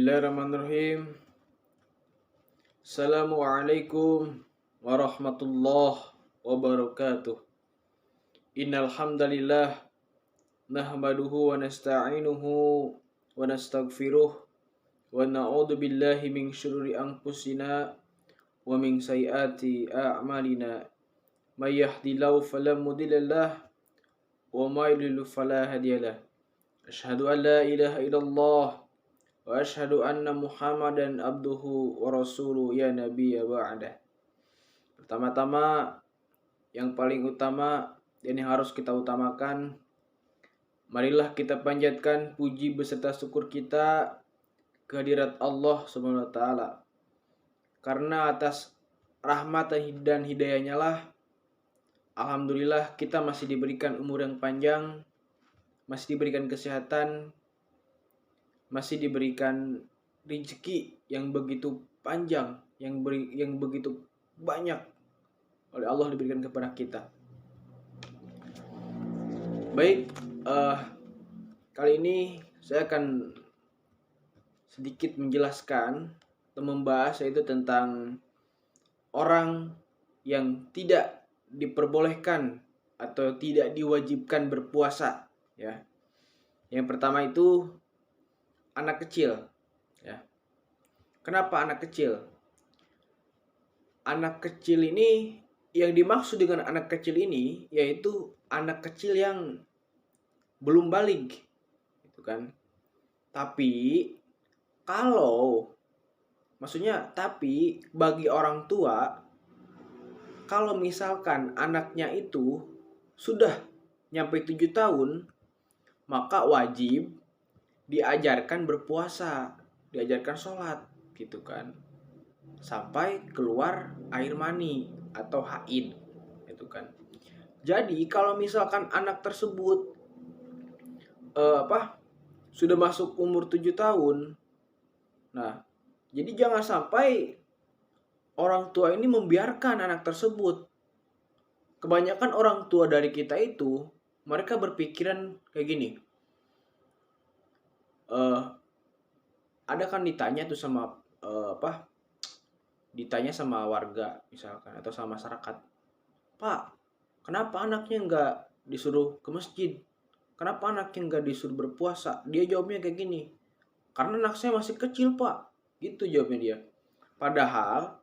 Bismillahirrahmanirrahim. Assalamualaikum warahmatullahi wabarakatuh. Innal hamdalillah nahmaduhu wa nasta'inuhu wa nastaghfiruh wa na'udzu billahi min syururi anfusina wa min sayyiati a'malina. May yahdihillahu fala mudhillalah wa may yudlil fala hadiyalah. Asyhadu an la ilaha illallah wa asyhadu anna Muhammadan abduhu wa rasuluhu ya nabiyya ba'dah. Pertama-tama, yang paling utama dan yang harus kita utamakan, marilah kita panjatkan puji beserta syukur kita kehadirat Allah Subhanahu wa taala. Karena atas rahmat dan hidayahnya lah, alhamdulillah kita masih diberikan umur yang panjang, masih diberikan kesehatan, masih diberikan rezeki yang begitu panjang, yang begitu banyak oleh Allah diberikan kepada kita. Baik, kali ini saya akan sedikit menjelaskan atau membahas yaitu tentang orang yang tidak diperbolehkan atau tidak diwajibkan berpuasa, ya. Yang pertama itu anak kecil, ya. Kenapa anak kecil? Anak kecil ini, yang dimaksud dengan anak kecil ini yaitu anak kecil yang belum baligh, gitu kan. Tapi bagi orang tua, kalau misalkan anaknya itu sudah nyampe 7 tahun, maka wajib diajarkan berpuasa, diajarkan sholat, gitu kan, sampai keluar air mani atau haid, gitu kan. Jadi kalau misalkan anak tersebut sudah masuk umur 7 tahun, nah, jadi jangan sampai orang tua ini membiarkan anak tersebut. Kebanyakan orang tua dari kita itu, mereka berpikiran kayak gini. Ada kan ditanya tuh sama ditanya sama warga misalkan atau sama masyarakat, "Pak, kenapa anaknya nggak disuruh ke masjid? Kenapa anaknya nggak disuruh berpuasa?" Dia jawabnya kayak gini, "Karena anak saya masih kecil, Pak." Gitu jawabnya dia. Padahal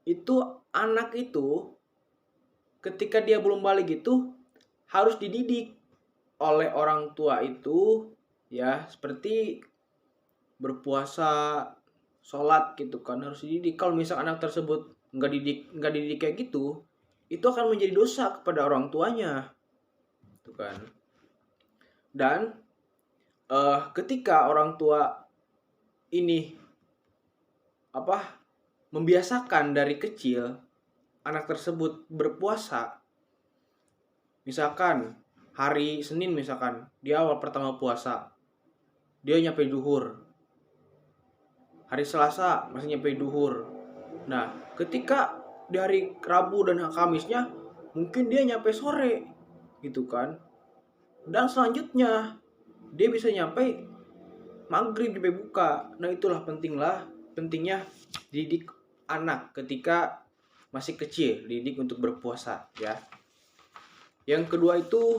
itu anak itu ketika dia belum balik itu harus dididik oleh orang tua itu, ya, seperti berpuasa, sholat, gitu kan, harus dididik. Kalau misal anak tersebut nggak dididik kayak gitu, itu akan menjadi dosa kepada orang tuanya, gitu kan. Dan ketika orang tua ini membiasakan dari kecil anak tersebut berpuasa, misalkan hari Senin, misalkan di awal pertama puasa dia nyampe duhur, hari Selasa masih nyampe duhur. Nah, ketika di hari Rabu dan Kamisnya mungkin dia nyampe sore, gitu kan. Dan selanjutnya dia bisa nyampe maghrib, sampai buka. Nah, itulah pentingnya didik anak ketika masih kecil, didik untuk berpuasa, ya. Yang kedua itu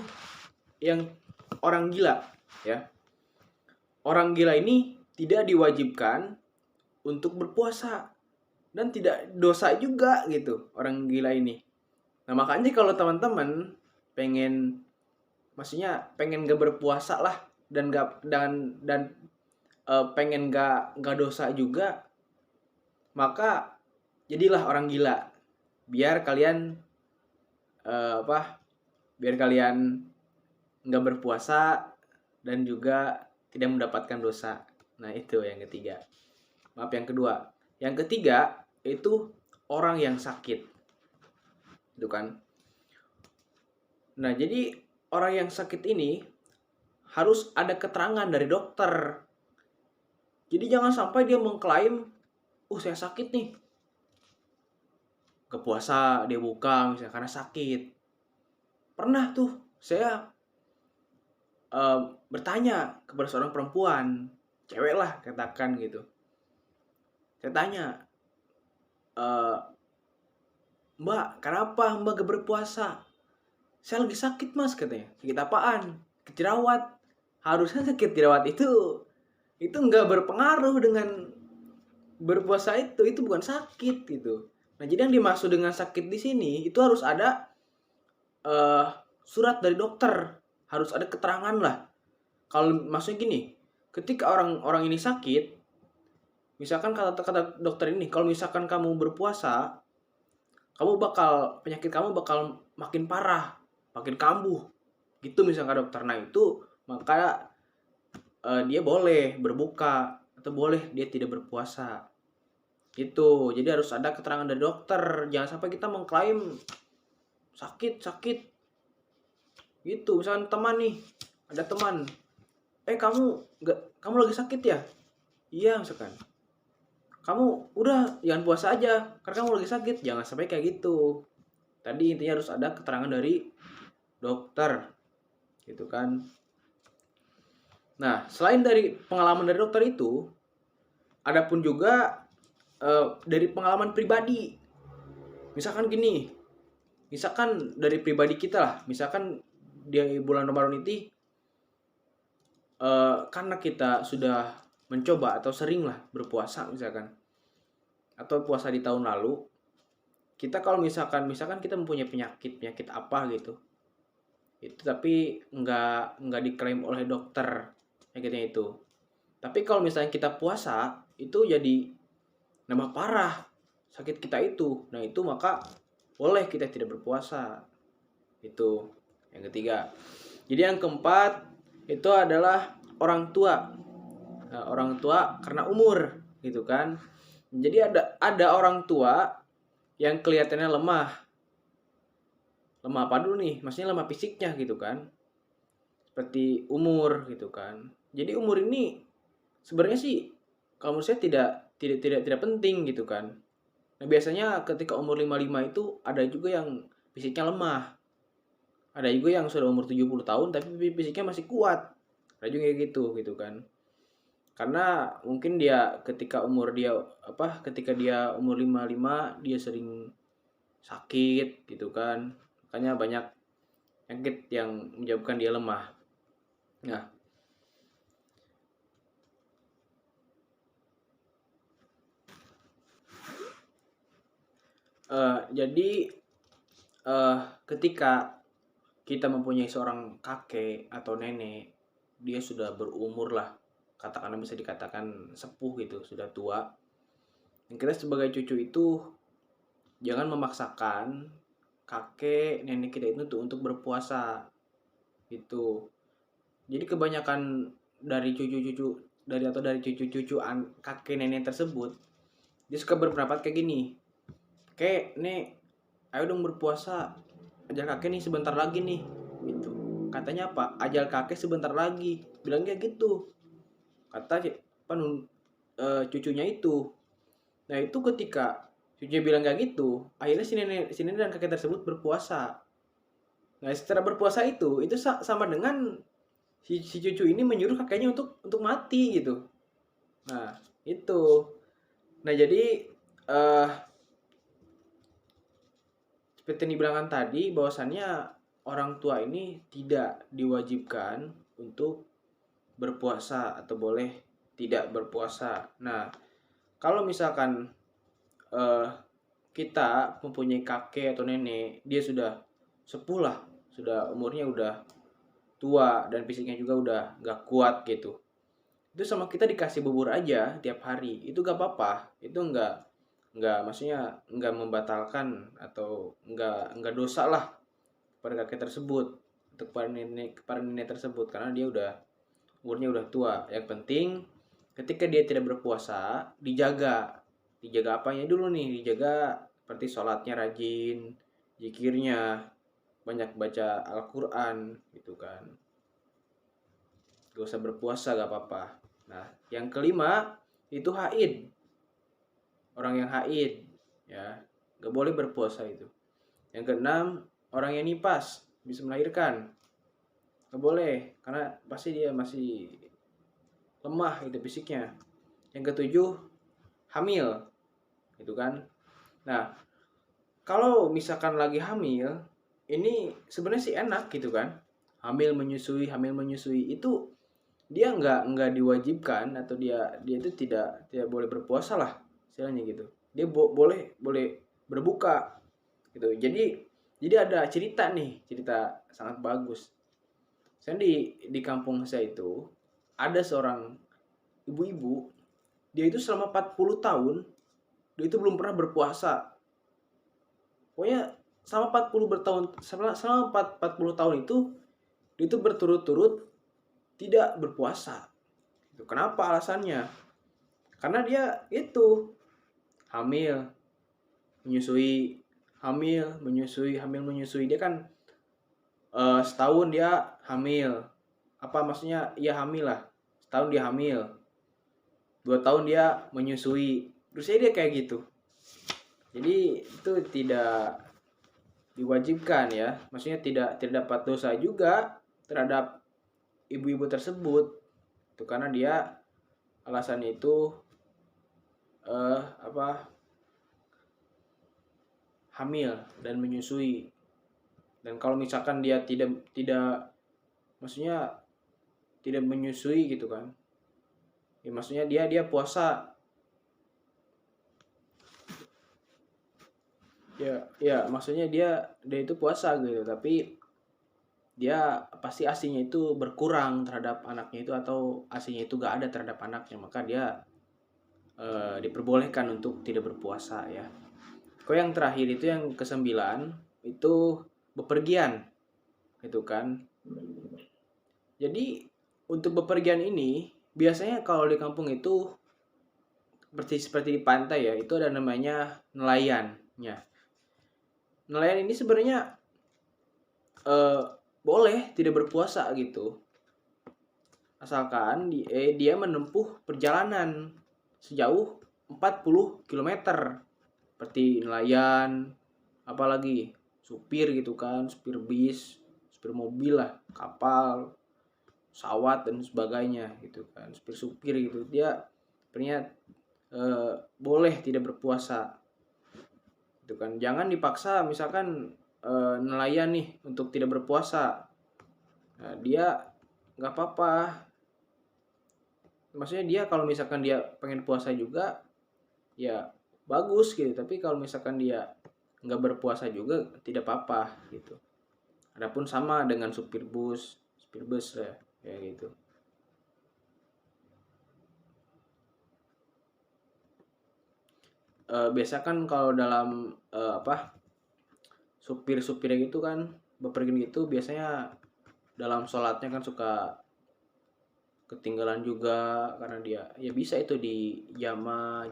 yang orang gila, ya. Orang gila ini tidak diwajibkan untuk berpuasa dan tidak dosa juga, gitu, orang gila ini. Nah, makanya kalau teman-teman pengen gak berpuasa lah dan pengen gak dosa juga, maka jadilah orang gila, biar kalian gak berpuasa dan juga tidak mendapatkan dosa. Nah, itu yang ketiga. Yang kedua. Yang ketiga itu orang yang sakit, itu kan. Nah, jadi orang yang sakit ini harus ada keterangan dari dokter. Jadi jangan sampai dia mengklaim, saya sakit nih, ke puasa dia buka misalnya karena sakit. Pernah tuh saya bertanya kepada seorang perempuan, cewek lah katakan gitu. Saya tanya, "Eh, Mbak, kenapa Mbak gak berpuasa?" "Saya lagi sakit Mas," katanya. "Sakit apaan?" "Sakit jerawat." Harusnya sakit jerawat itu nggak berpengaruh dengan berpuasa, itu bukan sakit gitu. Nah, jadi yang dimaksud dengan sakit di sini itu harus ada eh, surat dari dokter, harus ada keterangan lah. Kalau maksudnya gini, ketika orang ini sakit, misalkan kata dokter ini, kalau misalkan kamu berpuasa, penyakit kamu bakal makin parah, makin kambuh, gitu misalkan dokter. Nah itu maka dia boleh berbuka atau boleh dia tidak berpuasa. Itu jadi harus ada keterangan dari dokter, jangan sampai kita mengklaim sakit gitu. Misalkan teman nih, ada teman, kamu lagi sakit ya? Iya, misalkan kamu udah jangan puasa aja karena kamu lagi sakit, jangan sampai kayak gitu. Tadi intinya harus ada keterangan dari dokter gitu kan. Nah, selain dari pengalaman dari dokter itu, ada pun juga dari pengalaman pribadi. Misalkan gini, misalkan dari pribadi kita lah, misalkan di bulan Ramadan ini karena kita sudah mencoba atau sering lah berpuasa misalkan, atau puasa di tahun lalu, kita kalau misalkan kita mempunyai penyakit apa gitu, itu tapi nggak diklaim oleh dokter penyakitnya itu. Tapi kalau misalnya kita puasa, itu jadi nambah parah sakit kita itu. Nah itu maka boleh kita tidak berpuasa. Itu yang ketiga. Jadi yang keempat itu adalah orang tua. Nah, orang tua karena umur gitu kan. Jadi ada orang tua yang kelihatannya lemah. Lemah apa dulu nih? Maksudnya lemah fisiknya gitu kan. Seperti umur gitu kan. Jadi umur ini sebenarnya sih kalau menurut saya tidak penting gitu kan. Nah, biasanya ketika umur 55 itu ada juga yang fisiknya lemah. Ada juga yang sudah umur 70 tahun tapi fisiknya masih kuat. Ada juga kayak gitu kan. Karena mungkin dia ketika dia umur 55 dia sering sakit gitu kan. Makanya banyak penyakit yang menyebabkan dia lemah. Nah, jadi ketika kita mempunyai seorang kakek atau nenek, dia sudah berumur lah, katakanlah bisa dikatakan sepuh gitu, sudah tua. Dan kita sebagai cucu itu jangan memaksakan kakek nenek kita itu untuk berpuasa gitu. Jadi kebanyakan dari cucu-cucu dari cucu-cucu kakek nenek tersebut, dia suka berpendapat kayak gini, "Kek, nek, ayo dong berpuasa. Ajal kakek nih sebentar lagi nih." Gitu. Katanya apa? Ajal kakek sebentar lagi. Bilang kayak gitu. Kata cucunya itu. Nah, itu ketika cucunya bilang kayak gitu, akhirnya si nenek dan kakek tersebut berpuasa. Nah, secara berpuasa itu sama dengan si cucu ini menyuruh kakeknya untuk mati gitu. Nah, itu. Nah, jadi seperti yang dibilangkan tadi bahwasannya orang tua ini tidak diwajibkan untuk berpuasa atau boleh tidak berpuasa. Nah, kalau misalkan eh, kita mempunyai kakek atau nenek, dia sudah sepuh lah, sudah umurnya udah tua dan fisiknya juga udah gak kuat gitu. Itu sama kita dikasih bubur aja tiap hari, itu gak apa-apa. Itu nggak maksudnya nggak membatalkan atau nggak dosa lah pada kakek tersebut untuk para nenek tersebut karena dia udah umurnya udah tua. Yang penting ketika dia tidak berpuasa dijaga apanya dulu nih, dijaga seperti sholatnya rajin, zikirnya banyak, baca Al-Quran gitu kan. Gak usah berpuasa gak apa-apa. Nah yang kelima itu haid, orang yang haid ya gak boleh berpuasa itu. Yang keenam orang yang nipas, bisa melahirkan, gak boleh karena pasti dia masih lemah itu fisiknya. Yang ketujuh, hamil, gitu kan. Nah, kalau misalkan lagi hamil, ini sebenarnya sih enak gitu kan. Hamil menyusui itu dia nggak diwajibkan, atau dia itu tidak boleh berpuasa lah istilahnya gitu. Dia boleh berbuka gitu. Jadi ada cerita sangat bagus. Saya di kampung saya itu ada seorang ibu-ibu, dia itu selama 40 tahun dia itu belum pernah berpuasa. Pokoknya selama 40 tahun itu dia itu berturut-turut tidak berpuasa. Kenapa alasannya? Karena dia itu hamil, menyusui, hamil menyusui. Dia kan setahun dia hamil. Apa maksudnya? Ya hamil lah. Setahun dia hamil. 2 tahun dia menyusui. Terusnya dia kayak gitu. Jadi itu tidak diwajibkan ya. Maksudnya tidak dapat dosa juga terhadap ibu-ibu tersebut. Itu karena dia alasannya itu hamil dan menyusui. Dan kalau misalkan dia tidak maksudnya tidak menyusui gitu kan, ya maksudnya dia puasa, ya maksudnya dia itu puasa gitu, tapi dia pasti asinya itu berkurang terhadap anaknya itu, atau asinya itu gak ada terhadap anaknya, maka dia diperbolehkan untuk tidak berpuasa ya. Kok yang terakhir itu yang ke-9 itu bepergian gitu kan. Jadi untuk bepergian ini biasanya kalau di kampung itu seperti di pantai ya, itu ada namanya nelayan ya. Nelayan ini sebenarnya boleh tidak berpuasa gitu, asalkan dia menempuh perjalanan sejauh 40 km. Seperti nelayan, apalagi supir gitu kan, supir bis, supir mobil lah, kapal, pesawat dan sebagainya gitu kan, supir gitu, dia sebenarnya boleh tidak berpuasa gitu kan. Jangan dipaksa misalkan nelayan nih untuk tidak berpuasa, nah, dia nggak apa-apa. Maksudnya dia kalau misalkan dia pengen puasa juga ya bagus gitu, tapi kalau misalkan dia nggak berpuasa juga tidak apa-apa gitu. Adapun sama dengan supir bus ya kayak gitu. Biasa kan kalau dalam supir gitu kan bepergian gitu, biasanya dalam sholatnya kan suka ketinggalan juga, karena dia ya bisa itu di jama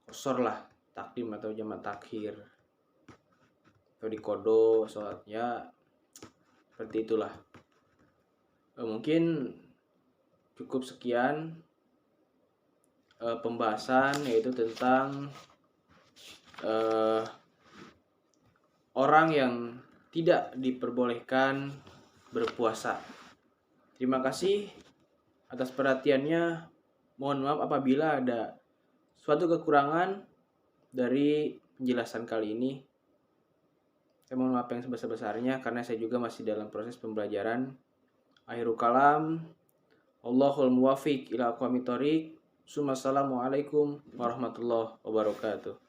qosor lah, takdim atau jama takhir, atau di kodo sholatnya, seperti itulah. Mungkin cukup sekian pembahasan, yaitu tentang orang yang tidak diperbolehkan berpuasa. Terima kasih atas perhatiannya. Mohon maaf apabila ada suatu kekurangan dari penjelasan kali ini. Saya mohon maaf yang sebesar-besarnya karena saya juga masih dalam proses pembelajaran. Akhirul kalam, Allahul muwafiq ila aqwamit thoriq. Assalamualaikum warahmatullahi wabarakatuh.